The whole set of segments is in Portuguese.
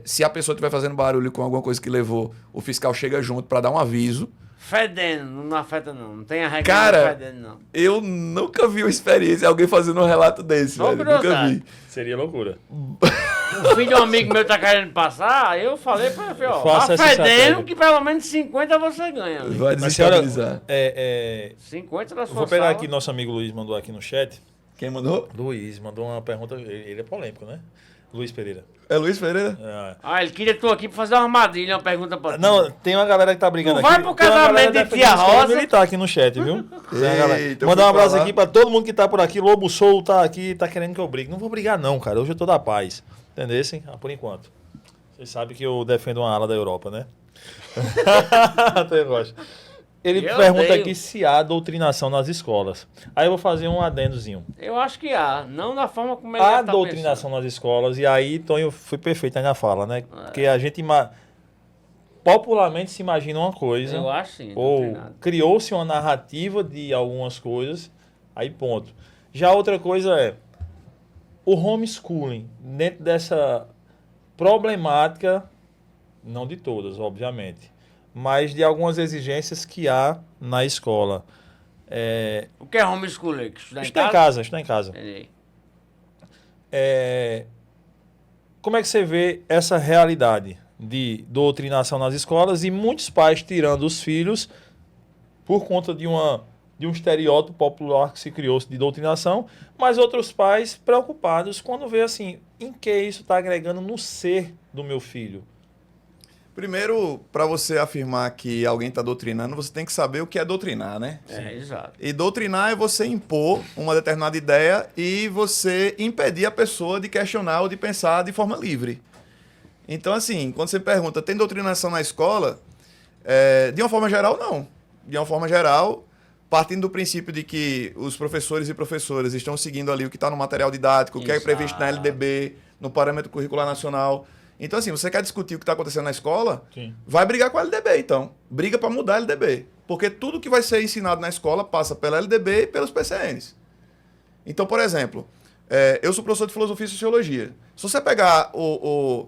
Se a pessoa estiver fazendo barulho com alguma coisa que levou, o fiscal chega junto para dar um aviso. Fedendo, não afeta não. Não tem a regra Cara, fedendo, não. Eu nunca vi uma experiência de alguém fazendo um relato desse, Só velho. Nunca curiosidade. vi. Seria loucura. O filho de um amigo meu tá querendo passar, eu falei pra ele, ó, Faça tá essa fedendo estratégia. que pelo menos 50 você ganha. Ali. Vai Mas, senhora, desestabilizar. 50 da sua vou pegar sala. aqui, nosso amigo Luiz mandou aqui no chat. Quem mandou? Luiz mandou uma pergunta, ele é polêmico, né? Luiz Pereira. É Luiz Pereira? É. Ah, ele queria tu aqui pra fazer uma armadilha, uma pergunta pra tu. Não, tem uma galera que tá brigando Tu aqui. vai pro Tem uma casamento galera de defendendo Tia a escola Rosa? militar aqui no chat, viu? Tem uma galera- Eita, eu Mandar um fui abraço falar. aqui pra todo mundo que tá por aqui. Lobo Soul tá aqui, tá querendo que eu brigue. Não vou brigar não, cara. Hoje eu tô da paz. Entendessem? Por enquanto. Vocês sabem que eu defendo uma ala da Europa, né? Até gosto. Ele Eu pergunta odeio. aqui se há doutrinação nas escolas. Aí eu vou fazer um adendozinho. Eu acho que há, não da forma como ele Há tá doutrinação nas escolas, e aí, Tonho, foi perfeito aí na fala, né? Porque a gente popularmente se imagina uma coisa, Eu acho sim, ou doutrinado. criou-se uma narrativa de algumas coisas, aí ponto. Já outra coisa é o homeschooling, dentro dessa problemática, não de todas, obviamente, mas de algumas exigências que há na escola. O que é homeschooling? Estudar Estudar em casa, estudar em casa. Entendi. Como é que você vê essa realidade de doutrinação nas escolas e muitos pais tirando os filhos por conta de um estereótipo popular que se criou de doutrinação, mas outros pais preocupados quando vê assim, em que isso está agregando no ser do meu filho? Primeiro, para você afirmar que alguém está doutrinando, você tem que saber o que é doutrinar, né? Exato. E doutrinar é você impor uma determinada ideia e você impedir a pessoa de questionar ou de pensar de forma livre. Então, assim, quando você pergunta, tem doutrinação na escola? De uma forma geral, não. De uma forma geral, partindo do princípio de que os professores e professoras estão seguindo ali o que está no material didático, o que é previsto na LDB, no Parâmetro Curricular Nacional. Então, assim, você quer discutir o que está acontecendo na escola? Sim. Vai brigar com a LDB, então. Briga para mudar a LDB. Porque tudo que vai ser ensinado na escola passa pela LDB e pelos PCNs. Então, por exemplo, eu sou professor de filosofia e sociologia. Se você pegar o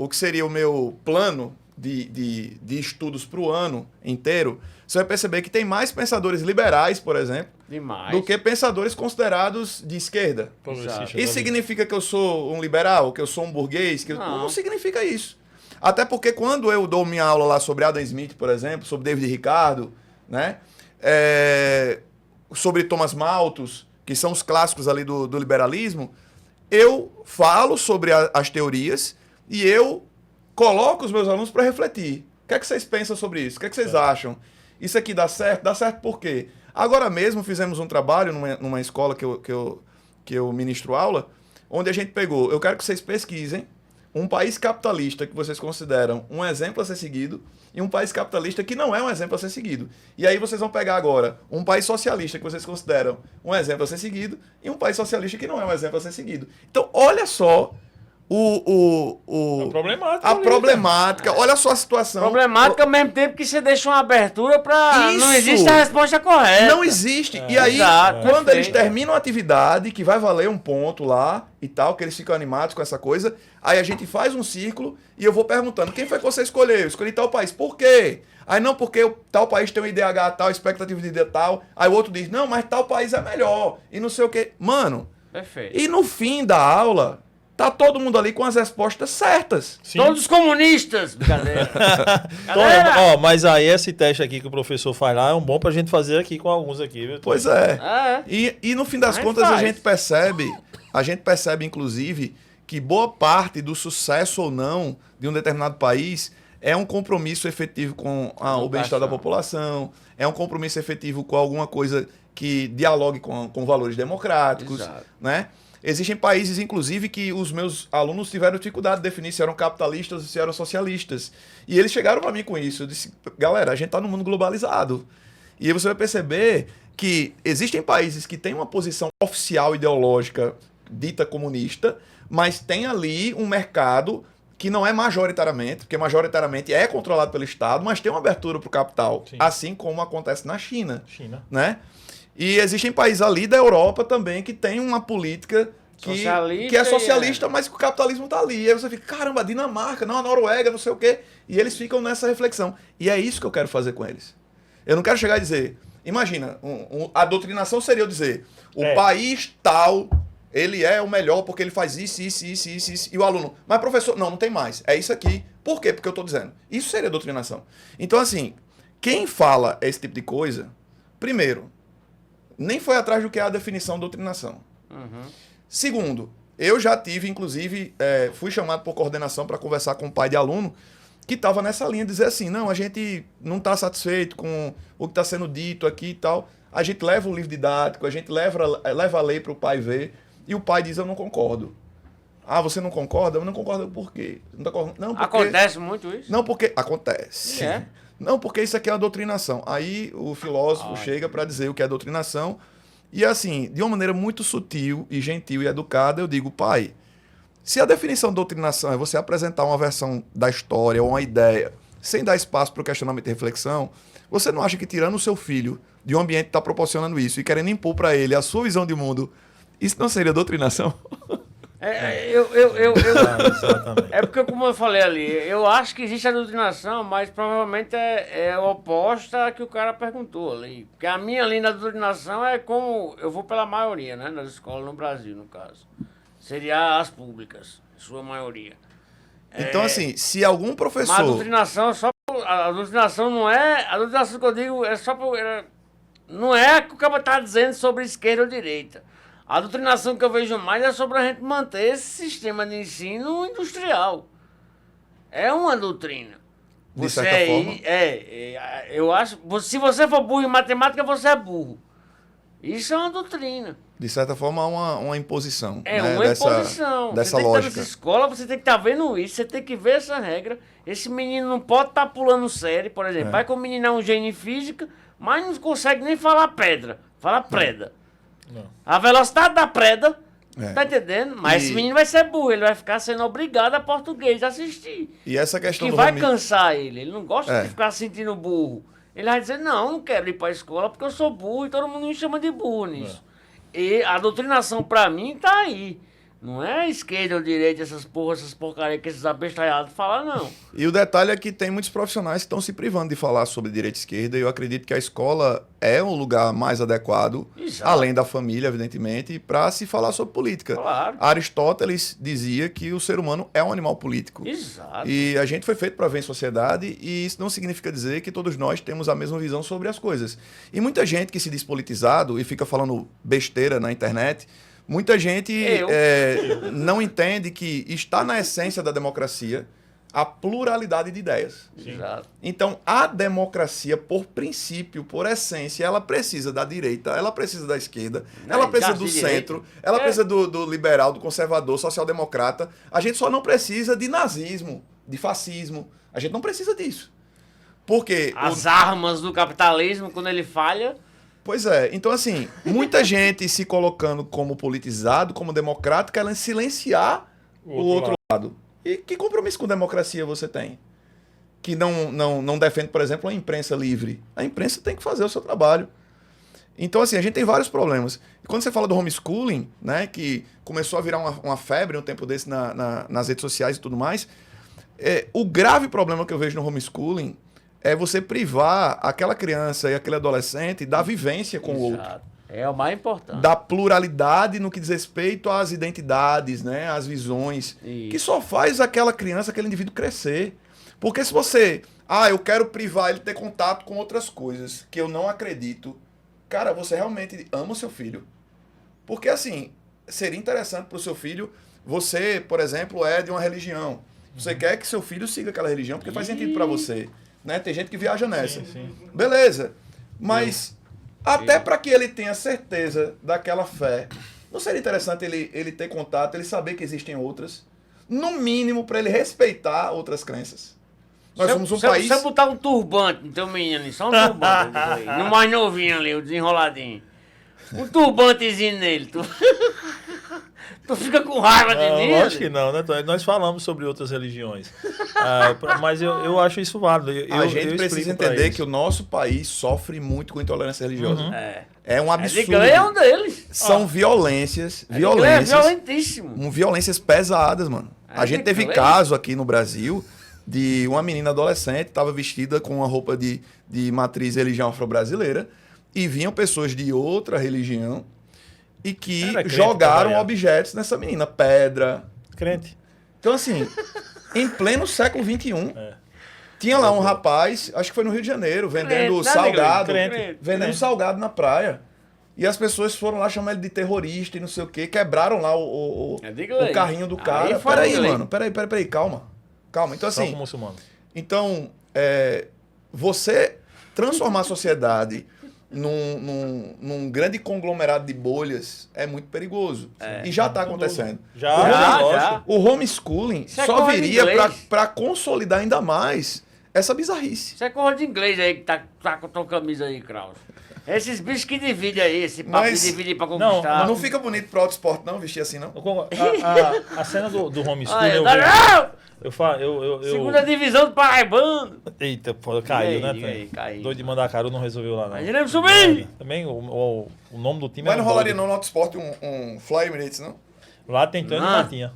que seria o meu plano de estudos para o ano inteiro, você vai perceber que tem mais pensadores liberais, por exemplo, Demais. do que pensadores considerados de esquerda. Isso significa que eu sou um liberal, que eu sou um burguês? Não significa isso. Até porque quando eu dou minha aula lá sobre Adam Smith, por exemplo, sobre David Ricardo, né? Sobre Thomas Malthus, que são os clássicos ali do liberalismo, eu falo sobre as teorias e eu coloco os meus alunos para refletir. O que é que vocês pensam sobre isso? O que é que vocês acham? Isso aqui dá certo? Dá certo por quê? Agora mesmo fizemos um trabalho numa escola que eu ministro aula, onde a gente pegou, eu quero que vocês pesquisem um país capitalista que vocês consideram um exemplo a ser seguido e um país capitalista que não é um exemplo a ser seguido. E aí vocês vão pegar agora um país socialista que vocês consideram um exemplo a ser seguido e um país socialista que não é um exemplo a ser seguido. Então, olha só a problemática. Olha só a situação. Problemática ao mesmo tempo que você deixa uma abertura para... Não Isso. existe a resposta correta. Não existe. E aí, Exato, quando perfeito. eles terminam a atividade, que vai valer um ponto lá e tal, que eles ficam animados com essa coisa, aí a gente faz um círculo e eu vou perguntando, quem foi que você escolheu? Eu escolhi tal país. Por quê? Aí não, porque tal país tem um IDH tal, expectativa de vida tal. Aí o outro diz, não, mas tal país é melhor. E não sei o quê. Mano, Perfeito. e no fim da aula, tá todo mundo ali com as respostas certas. Sim. Todos os comunistas. Brincadeira. Galera, Ó, mas aí esse teste aqui que o professor faz lá é um bom pra gente fazer aqui com alguns aqui, viu? Pois é. É. E no fim das A gente contas faz. a gente percebe inclusive que boa parte do sucesso ou não de um determinado país é um compromisso efetivo com o bem-estar da população, é um compromisso efetivo com alguma coisa que dialogue com valores democráticos, Exato. né? Existem países, inclusive, que os meus alunos tiveram dificuldade de definir se eram capitalistas ou se eram socialistas. E eles chegaram para mim com isso. Eu disse, galera, a gente está num mundo globalizado. E aí você vai perceber que existem países que têm uma posição oficial ideológica dita comunista, mas tem ali um mercado que não é majoritariamente, porque majoritariamente é controlado pelo Estado, mas tem uma abertura para o capital, Sim. assim como acontece na China. China. Né? E existem países ali da Europa também que tem uma política Socialista que é socialista, mas que o capitalismo tá ali. E aí você fica, caramba, a Dinamarca, não, a Noruega, não sei o quê. E eles ficam nessa reflexão. E é isso que eu quero fazer com eles. Eu não quero chegar e dizer, imagina, a doutrinação seria eu dizer, o país tal, ele é o melhor porque ele faz isso. E o aluno, mas professor, não tem mais. É isso aqui. Por quê? Porque eu tô dizendo. Isso seria doutrinação. Então, assim, quem fala esse tipo de coisa, primeiro, nem foi atrás do que é a definição de doutrinação. Segundo, eu já tive, inclusive, fui chamado por coordenação para conversar com um pai de aluno que estava nessa linha, dizer assim, não, a gente não está satisfeito com o que está sendo dito aqui e tal, a gente leva o livro didático, a gente leva a lei para o pai ver, e o pai diz, eu não concordo. Ah, você não concorda? Eu não concordo por quê? Não, não, porque... Acontece muito isso? Não, porque... Acontece. Não, porque isso aqui é uma doutrinação. Aí o filósofo chega para dizer o que é doutrinação. E assim, de uma maneira muito sutil e gentil e educada, eu digo, pai, se a definição de doutrinação é você apresentar uma versão da história ou uma ideia sem dar espaço para o questionamento e reflexão, você não acha que tirando o seu filho de um ambiente que está proporcionando isso e querendo impor para ele a sua visão de mundo, isso não seria doutrinação? Exatamente. É porque, como eu falei ali, eu acho que existe a doutrinação, mas provavelmente é oposta à que o cara perguntou ali. Porque a minha linha da doutrinação é como eu vou pela maioria, né, das escolas no Brasil, no caso. Seria as públicas, sua maioria. Então, assim, se algum professor... Mas a doutrinação é só... A doutrinação não é... A doutrinação que eu digo é só... Não é o que o cara está dizendo sobre esquerda ou direita. A doutrinação que eu vejo mais é sobre a gente manter esse sistema de ensino industrial. É uma doutrina. De certa forma. Eu acho... Se você for burro em matemática, você é burro. Isso é uma doutrina. De certa forma, uma imposição. É, né? uma imposição. Dessa você tem lógica. que estar nessa escola, você tem que estar vendo isso, você tem que ver essa regra. Esse menino não pode estar pulando série, por exemplo. Vai que o menino é um gênio em física, mas não consegue nem falar pedra. Fala preda. Não. A velocidade da preda, tá entendendo? Mas E- esse menino vai ser burro, ele vai ficar sendo obrigado a português assistir. E essa questão Que do vai home... cansar ele. Ele não gosta É. de ficar sentindo burro. Ele vai dizer, não quero ir pra escola porque eu sou burro e todo mundo me chama de burro nisso. E a doutrinação pra mim tá aí. Não é esquerda ou direita, essas porcarias que esses abestalhados falam, não. E o detalhe é que tem muitos profissionais que estão se privando de falar sobre direita e esquerda, e eu acredito que a escola é um lugar mais adequado, Exato. além da família, evidentemente, para se falar sobre política. Claro. Aristóteles dizia que o ser humano é um animal político. Exato. E a gente foi feito para viver em sociedade, e isso não significa dizer que todos nós temos a mesma visão sobre as coisas. E muita gente que se diz politizado e fica falando besteira na internet, muita gente não entende que está na essência da democracia a pluralidade de ideias. Exato. Então, a democracia, por princípio, por essência, ela precisa da direita, ela precisa da esquerda, ela precisa do centro, ela precisa do liberal, do conservador, social-democrata. A gente só não precisa de nazismo, de fascismo. A gente não precisa disso. Porque... As armas do capitalismo, quando ele falha... Pois é. Então, assim, muita gente se colocando como politizado, como democrata, querendo silenciar o outro lado. E que compromisso com democracia você tem? Que não defende, por exemplo, a imprensa livre. A imprensa tem que fazer o seu trabalho. Então, assim, a gente tem vários problemas. E quando você fala do homeschooling, né, que começou a virar uma febre um tempo desse nas redes sociais e tudo mais, o grave problema que eu vejo no homeschooling é você privar aquela criança e aquele adolescente da vivência com o outro. É o mais importante. Da pluralidade no que diz respeito às identidades, né, às visões, Isso. que só faz aquela criança, aquele indivíduo crescer. Porque se você... eu quero privar ele de ter contato com outras coisas que eu não acredito. Cara, você realmente ama o seu filho. Porque, assim, seria interessante para o seu filho... Você, por exemplo, é de uma religião. Você quer que seu filho siga aquela religião porque faz sentido para você. Né? Tem gente que viaja nessa. Sim. Beleza. Mas até para que ele tenha certeza daquela fé, não seria interessante ele ter contato, ele saber que existem outras? No mínimo, para ele respeitar outras crenças. Nós somos um país... Se eu botar um turbante no teu menino ali, só um turbante ali, no mais novinho ali, o desenroladinho. Um turbantezinho nele, tu fica com raiva de mim? Lógico que não, né? Nós falamos sobre outras religiões. Mas eu acho isso válido. A gente precisa entender que o o nosso país sofre muito com intolerância religiosa. É um absurdo. É um deles. são violências, É violências, violentíssimo. violências pesadas, mano. É A gente teve ridículo, caso aqui no Brasil de uma menina adolescente que estava vestida com uma roupa de matriz religião afro-brasileira e vinham pessoas de outra religião e que Era crente, jogaram trabalhar. objetos nessa menina, pedra. Crente. Então, assim, em pleno século XXI, É. tinha lá um rapaz, acho que foi no Rio de Janeiro, vendendo Crente, né, salgado, Crente. vendendo Crente. salgado na praia. E as pessoas foram lá chamar ele de terrorista e não sei o quê, quebraram lá o carrinho do cara. Aí foi Peraí, inglês. mano, peraí, calma. Calma. Então, Só assim, com muçulmano. então, você transformar a sociedade num grande conglomerado de bolhas é muito perigoso. E já está acontecendo. Já. O homeschooling Isso é só coisa de viria inglês. para consolidar ainda mais essa bizarrice. Isso é coisa de inglês aí que tá com tua camisa aí, Kraus. Esses bichos que dividem aí, esse papo Mas- de dividir pra Não, conquistar. Não fica bonito pro autoesporte, não, vestir assim, não? A cena do homeschooling, Olha, eu tá- vejo. Eu falo, eu... Segunda divisão do Paraibano. Eita, pô, caiu, Diga né, aí, Tânia? caiu. Doido de mandar caro, não resolveu lá, não. Mas iremos subir! Também o nome do time Mas é não rolaria não no autosporte um Fly Emirates, não? Lá tem Tânia e Não. Matinha.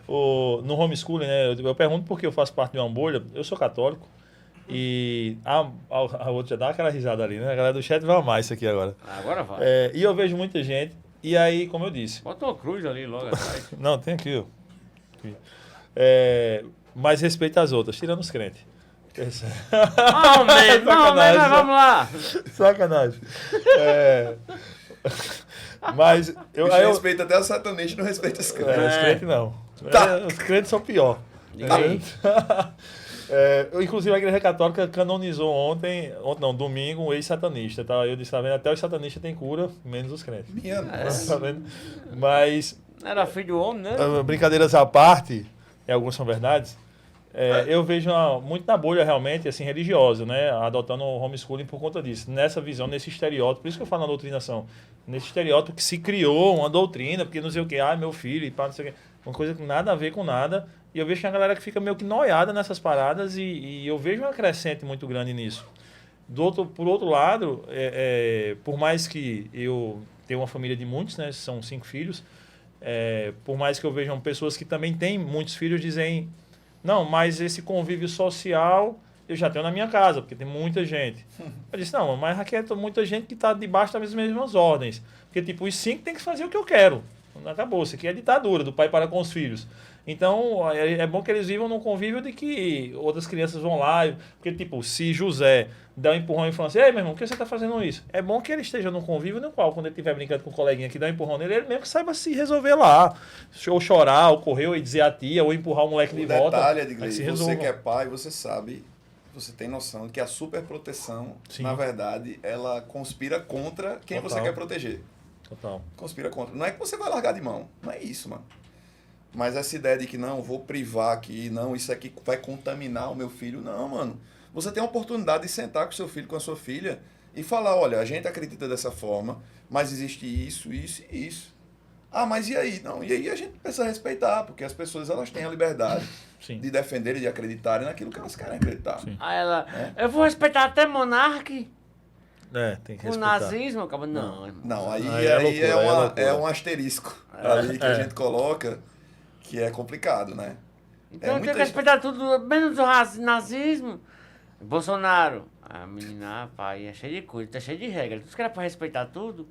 No homeschooling, né? Eu pergunto porque eu faço parte de uma bolha. Eu sou católico. E a outra já dá aquela risada ali, né? A galera do chat vai amar isso aqui agora. Agora vai. E eu vejo muita gente. E aí, como eu disse, Bota uma cruz ali logo atrás. não, tem aqui, ó. Aqui. Mais respeito às outras, tirando os crentes. Aumento, Sacanagem, mas vamos lá. Sacanagem. Mas eu. Bicho Aí eu respeita até os satanistas e não respeita os caras. os crentes não. Tá. Os crentes são pior. Diga aí. Inclusive a Igreja Católica canonizou ontem não, domingo, um ex-satanista. Tá? Eu disse, tá vendo? Até os satanistas têm cura, menos os crentes. Minha Tá vendo? Mas, Era filho do homem, né? brincadeiras à parte, e algumas são verdades, eu vejo muito na bolha realmente, assim, religiosa, né? Adotando o homeschooling por conta disso. Nessa visão, nesse estereótipo, por isso que eu falo na doutrinação, nesse estereótipo que se criou uma doutrina, porque não sei o que, meu filho, e pá, não sei o que, uma coisa que nada a ver com nada. E eu vejo que a galera que fica meio que noiada nessas paradas e eu vejo uma crescente muito grande nisso. Por outro lado, por mais que eu tenha uma família de muitos, né? São 5 filhos, por mais que eu veja pessoas que também têm muitos filhos, dizem, não, mas esse convívio social eu já tenho na minha casa, porque tem muita gente. Eu disse, não, mas aqui é muita gente que está debaixo das mesmas ordens. Porque, tipo, os 5 tem que fazer o que eu quero. Acabou, isso aqui é ditadura do pai para com os filhos. Então, é bom que eles vivam num convívio de que outras crianças vão lá. Porque, tipo, se José dá um empurrão e fala assim, ei, meu irmão, por que você está fazendo isso? É bom que ele esteja num convívio no qual, quando ele estiver brincando com o coleguinha que dá um empurrão nele, ele mesmo que saiba se resolver lá. Ou chorar, ou correr, ou dizer a tia, ou empurrar o moleque de O volta. detalhe, Aí Edgley, se você resolva. que é pai, você sabe, você tem noção de que a superproteção, Sim. na verdade, ela conspira contra quem Total. você quer proteger. Total. Conspira contra. Não é que você vai largar de mão. Não é isso, mano. Mas essa ideia de que não, vou privar aqui, não, isso aqui vai contaminar o meu filho. Não, mano. Você tem a oportunidade de sentar com seu filho, com a sua filha e falar, olha, a gente acredita dessa forma, mas existe isso, isso e isso. Ah, mas e aí? Não, e aí a gente precisa respeitar, porque as pessoas elas têm a liberdade Sim. de defender e de acreditarem naquilo que elas querem acreditar. Sim. Aí ela, eu vou respeitar até monarca, Tem que o respeitar. nazismo. Acaba, não, irmão. Não, aí, Aí é loucura, aí é loucura. é um asterisco ali que a gente coloca, que é complicado, né? Então eu muita tenho que respeitar tudo, menos o nazismo. Bolsonaro. A menina, pai, é cheio de coisa, tá cheio de regra. Tudo que era pra respeitar tudo,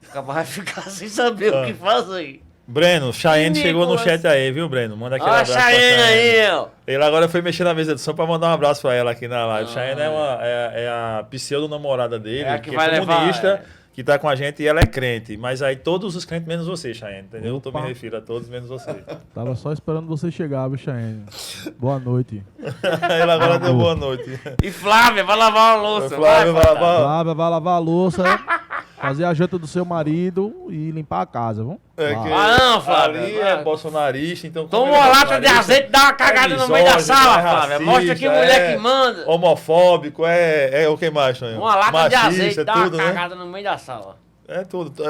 acaba vai ficar sem saber o que fazer. Breno, Cheyenne chegou no Nicolas. chat aí, viu, Breno? Manda aquele Ó, a abraço pra Chayenne aí, ó. Ele agora foi mexer na mesa de som pra mandar um abraço pra ela aqui na live. Ah, Chayenne é a pseudo-namorada dele, É a que que vai é levar, comunista, que tá com a gente e ela é crente. Mas aí todos os crentes menos você, Chayenne, entendeu? Eu Opa. me refiro a todos menos você. Tava só esperando você chegar, Bichaene. Boa noite. Ele agora deu boa noite. E Flávia, vai lavar a louça. Flávio, vai Fantasma. lavar. Flávia vai lavar a louça, fazer a janta do seu marido e limpar a casa, vamos? É Vai. que Ah, não, Flávio. ali é bolsonarista, então... como Toma ele é uma lata de bolsonarista, azeite e dá uma cagada no meio da misógino, sala, é Flávia. racista, Mostra que mulher que manda. Homofóbico, é o que mais, Tonho? Uma lata de azeite, Machista, dá uma tudo, né? cagada no meio da sala. É tudo.